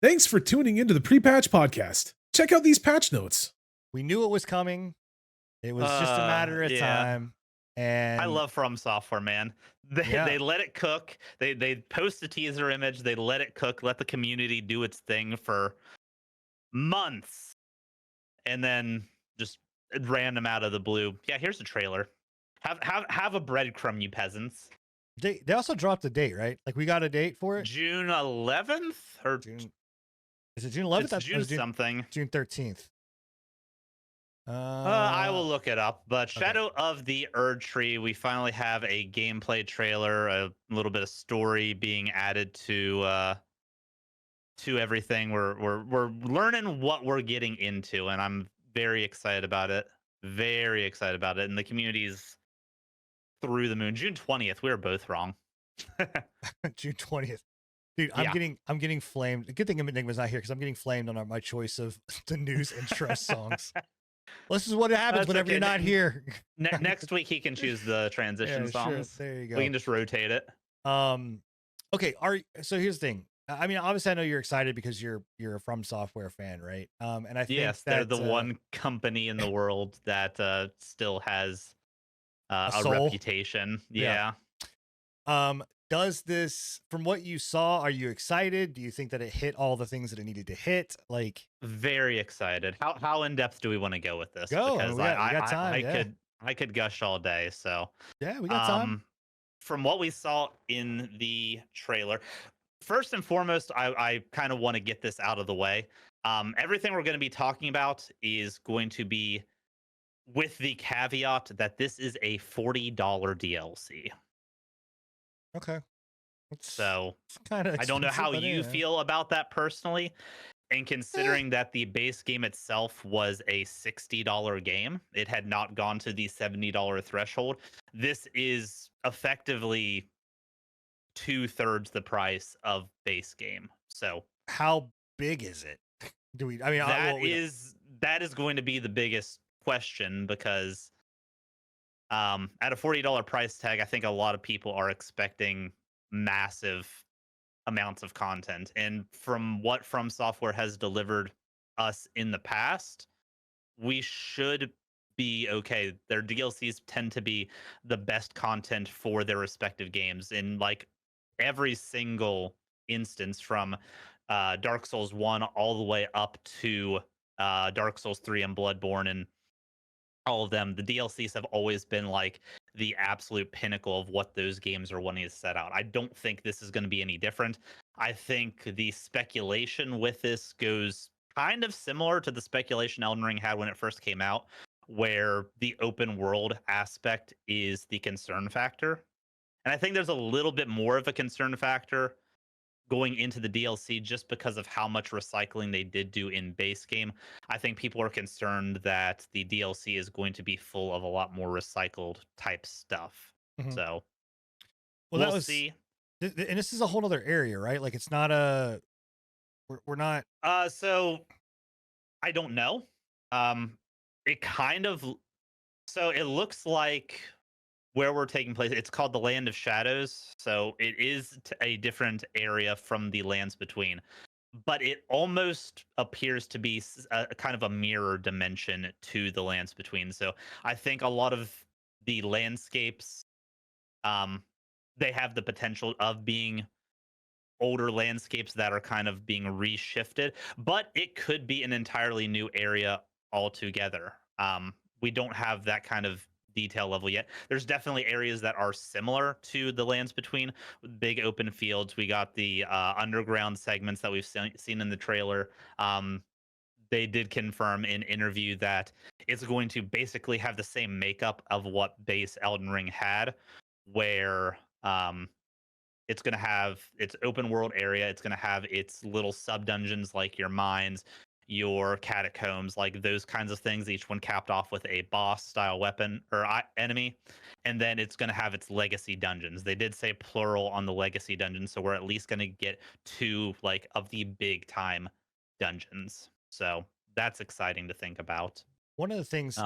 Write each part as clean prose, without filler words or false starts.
Thanks for tuning into the Pre-Patch Podcast. Check out these patch notes. We knew it was coming. It was just a matter of time. And I love FromSoftware, man. They let it cook. They post a teaser image. They let it cook. Let the community do its thing for months, and then just random out of the blue. Yeah, here's a trailer. Have a breadcrumb, you peasants. They also dropped a date, right? Like we got a date for it. June 11th or June. Is it June 11th? It's June something. June 13th. I will look it up. But Shadow of the Erdtree, we finally have a gameplay trailer, a little bit of story being added to everything. We're learning what we're getting into, and I'm very excited about it. Very excited about it. And the community's through the moon. June 20th, we were both wrong. June 20th. Dude, I'm getting flamed. Good thing Enigma's not here because I'm getting flamed on my choice of the news intro songs. Well, this is what happens whenever you're not here. Next week he can choose the transition songs. Sure. There you go. We can just rotate it. Okay. So here's the thing. I mean, obviously, I know you're excited because you're a FromSoftware fan, right? And I think they're the one company in the world that still has a reputation. Yeah. Does this, from what you saw, are you excited? Do you think that it hit all the things that it needed to hit? Like, very excited. How in depth do we want to go with this? Go. Because we got time. I could gush all day. So yeah, we got time. From what we saw in the trailer, first and foremost, I kind of want to get this out of the way. Everything we're going to be talking about is going to be with the caveat that this is a $40 DLC. Okay. So I don't know how you feel about that personally. And considering that the base game itself was a $60 game, it had not gone to the $70 threshold. This is effectively 2/3 the price of base game. So how big is it? That is going to be the biggest question, because at a $40 price tag, I think a lot of people are expecting massive amounts of content. And from what FromSoftware has delivered us in the past, we should be okay. Their DLCs tend to be the best content for their respective games in like every single instance, from Dark Souls 1 all the way up to Dark Souls 3 and Bloodborne and all of them. The DLCs have always been like the absolute pinnacle of what those games are wanting to set out. I don't think this is going to be any different. I think the speculation with this goes kind of similar to the speculation Elden Ring had when it first came out, where the open world aspect is the concern factor. And I think there's a little bit more of a concern factor going into the DLC just because of how much recycling they did do in base game. I think people are concerned that the DLC is going to be full of a lot more recycled type stuff. Mhm. So we'll see. And this is a whole other area, right? Like it's not we're not. So I don't know. It kind of, so it looks like where we're taking place, it's called the Land of Shadows. So it is a different area from the Lands Between, but it almost appears to be a kind of a mirror dimension to the Lands Between. So I think a lot of the landscapes, they have the potential of being older landscapes that are kind of being reshifted, but it could be an entirely new area altogether. We don't have that kind of detail level yet. There's definitely areas that are similar to the Lands Between, with big open fields. We got the underground segments that we've seen in the trailer. They did confirm in interview that it's going to basically have the same makeup of what base Elden Ring had, where it's going to have its open world area. It's going to have its little sub dungeons like your mines, your catacombs, like those kinds of things, each one capped off with a boss style weapon or enemy. And then it's going to have its legacy dungeons. They did say plural on the legacy dungeons, so we're at least going to get 2 like of the big time dungeons. So that's exciting to think about. One of the things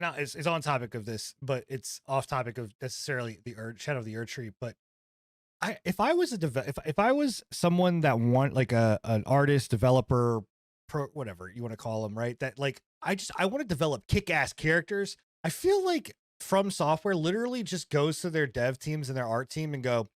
is on topic of this, but it's off topic of necessarily the Shadow of the Erdtree. But if I was if I was someone that want like an artist, developer, whatever you want to call them, right? That like I want to develop kick-ass characters. I feel like From Software literally just goes to their dev teams and their art team and go,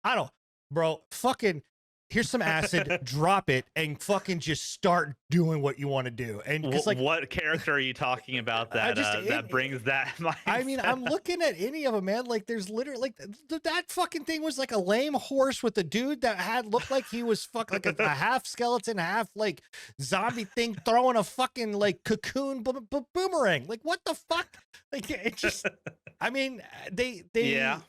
I don't, bro, fucking here's some acid, drop it, and fucking just start doing what you want to do. And because like, what character are you talking about that that brings that mindset? I mean, I'm looking at any of them, man. Like, there's literally like that fucking thing was like a lame horse with a dude that had looked like he was like a half skeleton, half like zombie thing throwing a fucking like cocoon boomerang. Like, what the fuck? Like, it just, I mean, they yeah.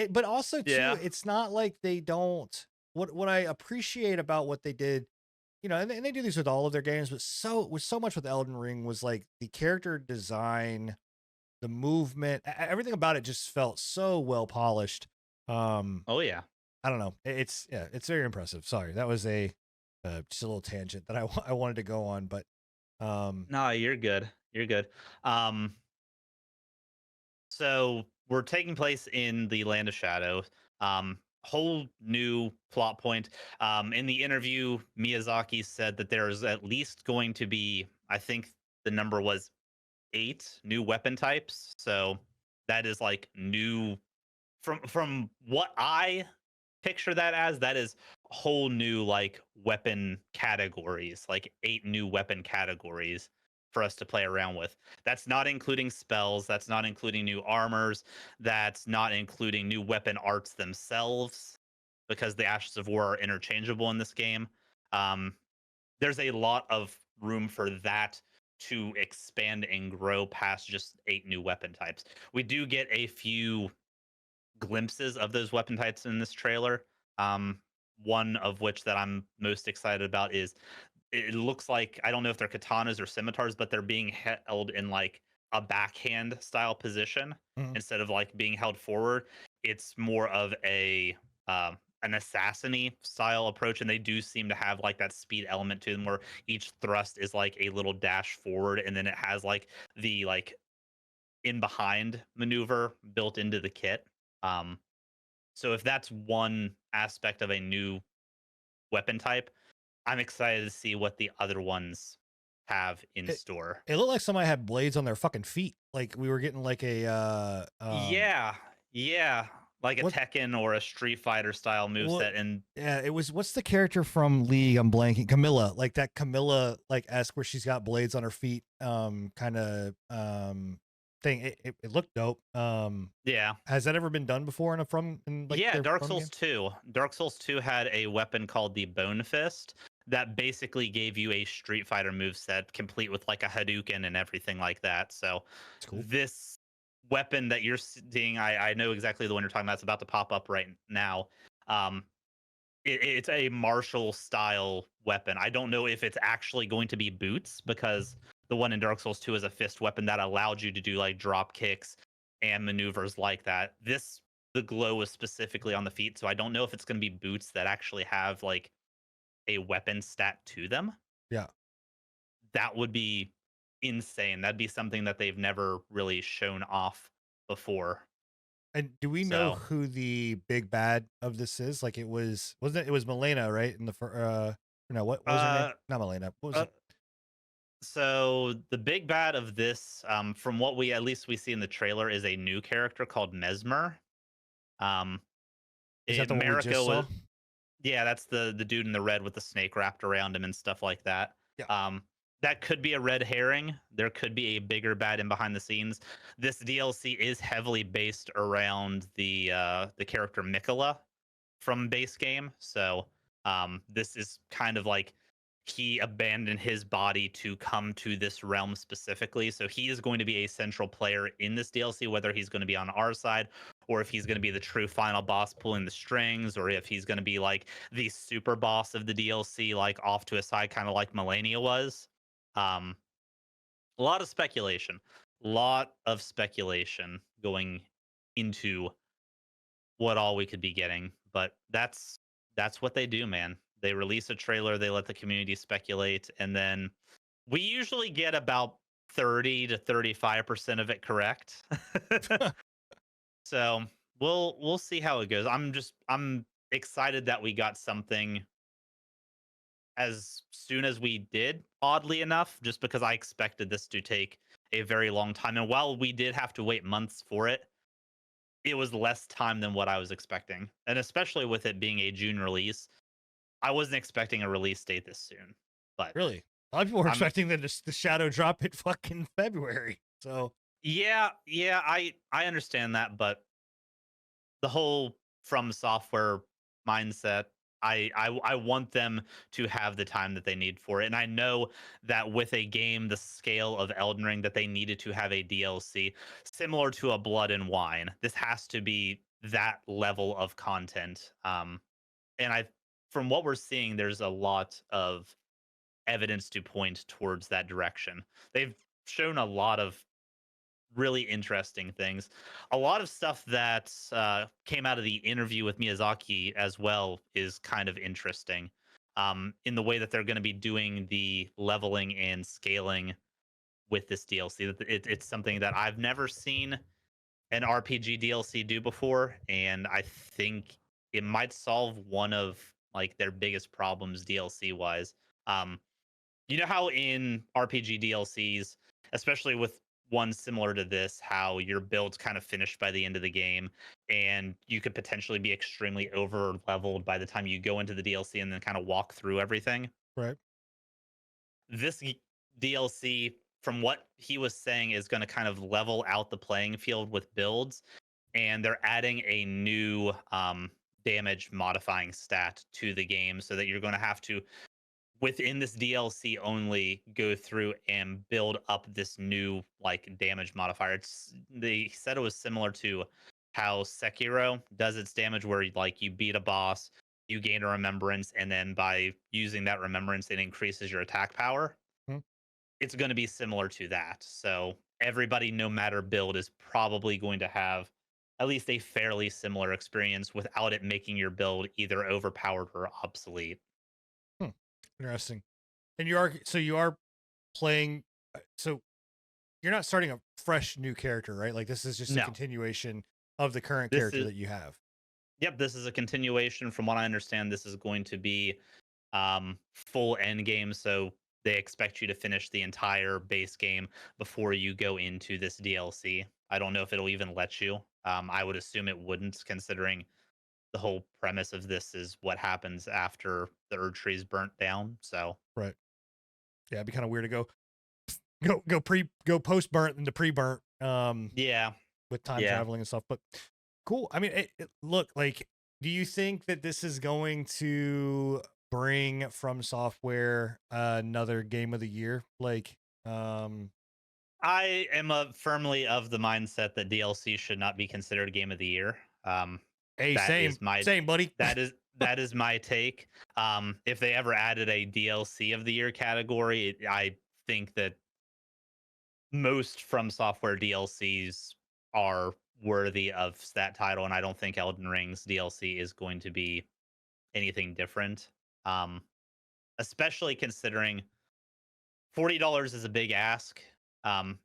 But also too, it's not like they don't. What I appreciate about what they did, you know, and they do these with all of their games, but so much with Elden Ring was like the character design, the movement, everything about it just felt so well polished. Oh yeah. I don't know. It's very impressive. Sorry, that was a just a little tangent that I wanted to go on, but no, you're good. You're good. So we're taking place in the Land of Shadow. Whole new plot point. In the interview, Miyazaki said that there's at least going to be, I think the number was 8 new weapon types. So that is like new from what I picture that as. That is whole new like weapon categories, like 8 new weapon categories for us to play around with. That's not including spells, that's not including new armors, that's not including new weapon arts themselves, because the Ashes of War are interchangeable in this game. There's a lot of room for that to expand and grow past just 8 new weapon types. We do get a few glimpses of those weapon types in this trailer. One of which that I'm most excited about is, it looks like, I don't know if they're katanas or scimitars, but they're being held in like a backhand style position instead of like being held forward. It's more of a an assassin-y style approach, and they do seem to have like that speed element to them, where each thrust is like a little dash forward, and then it has like the like in behind maneuver built into the kit. So if that's one aspect of a new weapon type, I'm excited to see what the other ones have in store. It looked like somebody had blades on their fucking feet. Like we were getting like a yeah, like a Tekken or a Street Fighter style moveset. And yeah, it was, what's the character from League? I'm blanking. Camilla, like that Camilla like esque where she's got blades on her feet, kind of thing. It looked dope. Yeah, has that ever been done before in like yeah, Dark Souls 2. Dark Souls 2 had a weapon called the Bone Fist that basically gave you a Street Fighter moveset complete with like a Hadouken and everything like that. So cool. This weapon that you're seeing, I know exactly the one you're talking about. It's about to pop up right now. It's a martial style weapon. I don't know if it's actually going to be boots, because the one in Dark Souls 2 is a fist weapon that allowed you to do like drop kicks and maneuvers like that. The glow is specifically on the feet, so I don't know if it's going to be boots that actually have like a weapon stat to them. Yeah. That would be insane. That'd be something that they've never really shown off before. And do we know who the big bad of this is? Like it was Milena, right? In the no, what was her name? Not Milena. What was it? So the big bad of this, from what we see in the trailer, is a new character called Mesmer. Is that the one we just saw? Yeah, that's the dude in the red with the snake wrapped around him and stuff like that. Yeah. That could be a red herring. There could be a bigger bad in behind the scenes. This DLC is heavily based around the character Mikola from base game. So this is kind of like he abandoned his body to come to this realm specifically. So he is going to be a central player in this DLC, whether he's going to be on our side or if he's going to be the true final boss pulling the strings, or if he's going to be like the super boss of the DLC, like off to a side, kind of like Melania was. A lot of speculation going into what all we could be getting, but that's what they do, man. They release a trailer, they let the community speculate, and then we usually get about 30 to 35% of it correct. So we'll see how it goes. I'm excited that we got something as soon as we did, oddly enough, just because I expected this to take a very long time. And while we did have to wait months for it, it was less time than what I was expecting. And especially with it being a June release, I wasn't expecting a release date this soon. But Really, a lot of people were I'm expecting the Shadow drop in fucking February. So yeah, I understand that, but the whole from software mindset, I want them to have the time that they need for it. And I know that with a game the scale of Elden Ring that they needed to have a DLC similar to a Blood and Wine. This has to be that level of content. And I from what we're seeing, there's a lot of evidence to point towards that direction. They've shown a lot of really interesting things. A lot of stuff that came out of the interview with Miyazaki as well is kind of interesting in the way that they're going to be doing the leveling and scaling with this DLC. It's something that I've never seen an RPG DLC do before, and I think it might solve one of like their biggest problems DLC wise. Um, you know how in RPG DLCs, especially with one similar to this, how your build's kind of finished by the end of the game, and you could potentially be extremely over leveled by the time you go into the DLC and then kind of walk through everything. right. This DLC, from what he was saying, is going to kind of level out the playing field with builds, and they're adding a new damage modifying stat to the game so that you're going to have to within this DLC only go through and build up this new like damage modifier. They said it was similar to how Sekiro does its damage, where like you beat a boss, you gain a remembrance, and then by using that remembrance, it increases your attack power. Hmm. It's going to be similar to that. So everybody, no matter build, is probably going to have at least a fairly similar experience without it making your build either overpowered or obsolete. Hmm. Interesting. And you are playing. So you're not starting a fresh new character, right? Like this is just a No, continuation of the current this character is that you have. yep, this is a continuation. From what I understand, this is going to be full end game. So they expect you to finish the entire base game before you go into this DLC. I don't know if it'll even let you. I would assume it wouldn't, considering the whole premise of this is what happens after the Erdtree is burnt down. So Right. Yeah, it'd be kind of weird to go post burnt into pre burnt. yeah, With time yeah. traveling and stuff. But cool. I mean, look, like, do you think that this is going to bring From Software another game of the year? Like, I am firmly of the mindset that DLC should not be considered game of the year. hey, That is my same, buddy. that is my take. If they ever added a DLC of the year category, I think that most From Software DLCs are worthy of that title, and I don't think Elden Ring's DLC is going to be anything different. Um, Especially considering $40 is a big ask.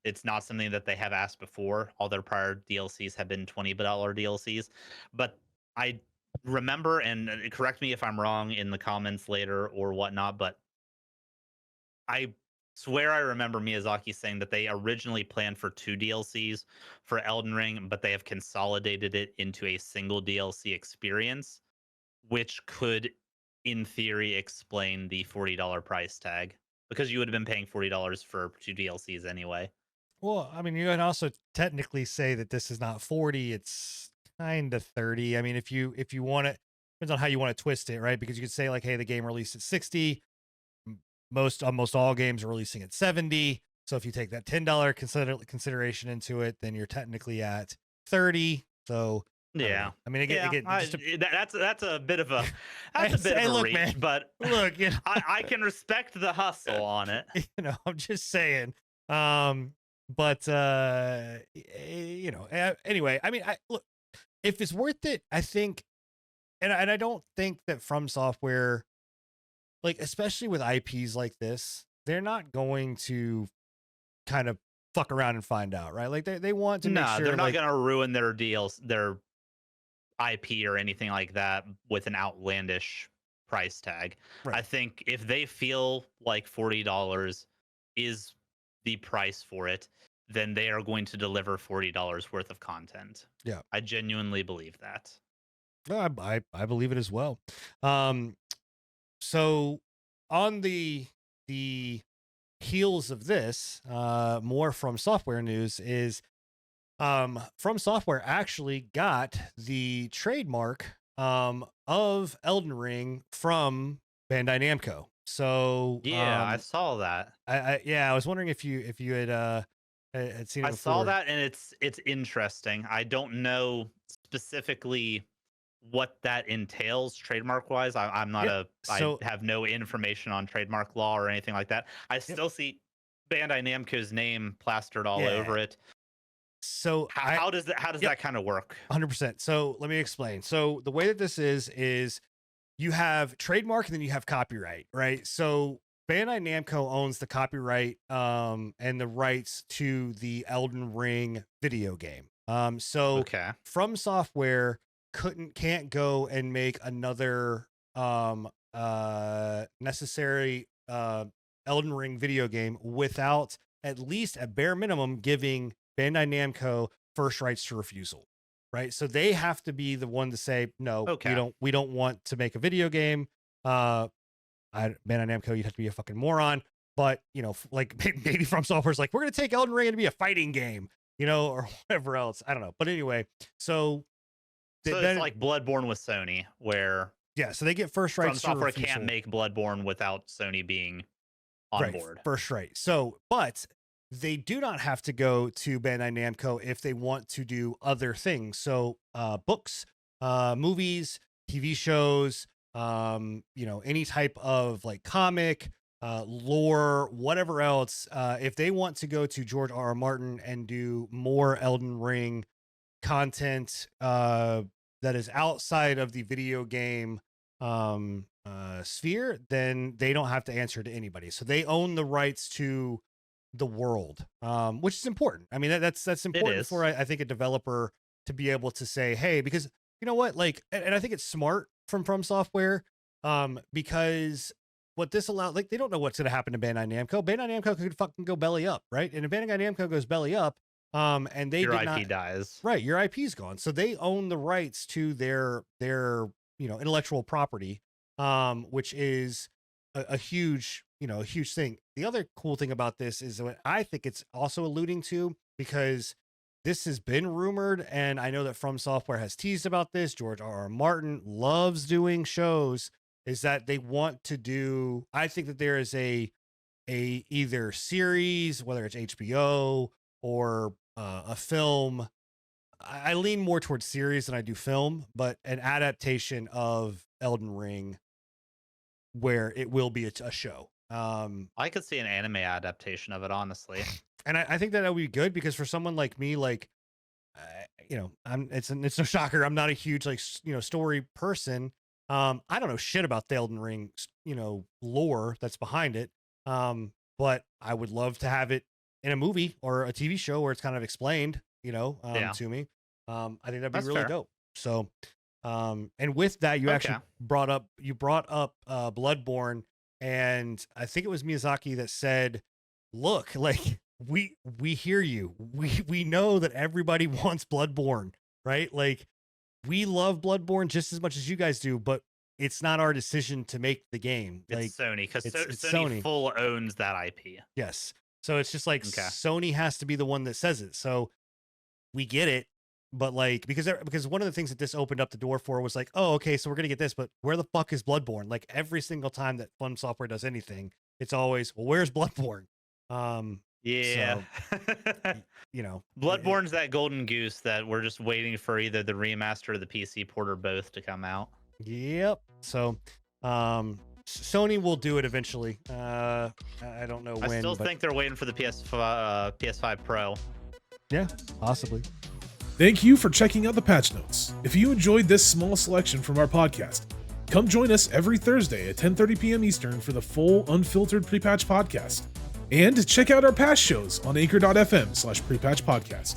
It's not something that they have asked before. All their prior DLCs have been $20 DLCs. But I remember, and correct me if I'm wrong in the comments later or whatnot, but I swear I remember Miyazaki saying that they originally planned for two DLCs for Elden Ring, but they have consolidated it into a single DLC experience, which could, in theory, explain the $40 price tag because you would have been paying $40 for two DLCs anyway. Well, I mean, you can also technically say that this is not 40, it's kind of 30. I mean, if you want it, depends on how you want to twist it, right? Because you could say like, hey, the game released at 60. Almost all games are releasing at 70. So if you take that $10 consideration into it, then you're technically at 30. So Yeah, I mean, yeah, again, just that's a bit of a hey, look, reach, man, but look, I can respect the hustle on it. I'm just saying. But anyway, I mean, look, if it's worth it, I think, and I don't think that From Software, like especially with IPs like this, they're not going to kind of fuck around and find out, right? Like they want to make Nah, sure, they're not like, gonna ruin their deals, their IP or anything like that with an outlandish price tag. Right. I think if they feel like $40 is the price for it, then they are going to deliver $40 worth of content. Yeah. I genuinely believe that. No, I believe it as well. So on the heels of this, more FromSoftware news is FromSoftware actually got the trademark of Elden Ring from Bandai Namco. So Yeah, I saw that. I was wondering if you had seen it I before. saw that, and it's interesting. I don't know specifically what that entails trademark wise. I'm not I have no information on trademark law or anything like that. I still see Bandai Namco's name plastered all over it. So how does that kind of work? 100%. So let me explain. So the way that this is you have trademark and then you have copyright, right? So Bandai Namco owns the copyright and the rights to the Elden Ring video game. So FromSoftware can't go and make another necessary Elden Ring video game without at least a bare minimum giving Bandai Namco first rights to refusal, right? So they have to be the one to say, no, we don't want to make a video game. Bandai Namco, you'd have to be a fucking moron. But, you know, like maybe FromSoftware's like, we're going to take Elden Ring and be a fighting game, you know, or whatever else. I don't know. But anyway, so it's like Bloodborne with Sony, where so they get first rights. FromSoftware can't make Bloodborne without Sony being on board. First right. So, but they do not have to go to Bandai Namco if they want to do other things. So, books, movies, TV shows, you know, any type of like comic, lore, whatever else. If they want to go to George R.R. Martin and do more Elden Ring content that is outside of the video game sphere, then they don't have to answer to anybody. So they own the rights to the world, which is important. I mean, that's important for I think a developer to be able to say, hey, because you know what, like, and I think it's smart from FromSoftware, because what this allowed, like, they don't know what's going to happen to Bandai Namco. Bandai Namco could fucking go belly up, right? And if Bandai Namco goes belly up, and they your IP dies, right? Your IP's gone, so they own the rights to their you know, intellectual property, which is a huge, you know, a huge thing. The other cool thing about this is what I think it's also alluding to, because this has been rumored, and I know that FromSoftware has teased about this. George R.R. Martin loves doing shows, is that they want to do, I think that there is a either series, whether it's HBO or a film. I lean more towards series than I do film, but an adaptation of Elden Ring where it will be a show. I could see an anime adaptation of it, honestly. And I think that would be good, because for someone like me, like, you know, it's no shocker, I'm not a huge, like, you know, story person. I don't know shit about the Elden Ring, you know, lore that's behind it. But I would love to have it in a movie or a TV show where it's kind of explained, you know, to me. I think that'd be really dope. So, and with that, you actually brought up Bloodborne, and I think it was Miyazaki that said, look, like, we hear you. We know that everybody wants Bloodborne, right? Like, we love Bloodborne just as much as you guys do, but it's not our decision to make the game. It's like Sony, because Sony full owns that IP. Yes. So it's just like Sony has to be the one that says it. So we get it, but like, because one of the things that this opened up the door for was like, oh, okay, so we're gonna get this, but where the fuck is Bloodborne? Like, every single time that FromSoftware does anything, it's always, well, where's Bloodborne? Yeah. So, you know, Bloodborne's that golden goose that we're just waiting for either the remaster or the PC port or both to come out. Yep. So, Sony will do it eventually. I don't know when. I still think they're waiting for the PS5 Pro. Yeah, possibly. Thank you for checking out the patch notes. If you enjoyed this small selection from our podcast, come join us every Thursday at 10:30 p.m. Eastern for the full unfiltered pre-patch podcast. And check out our past shows on anchor.fm/prepatch podcast.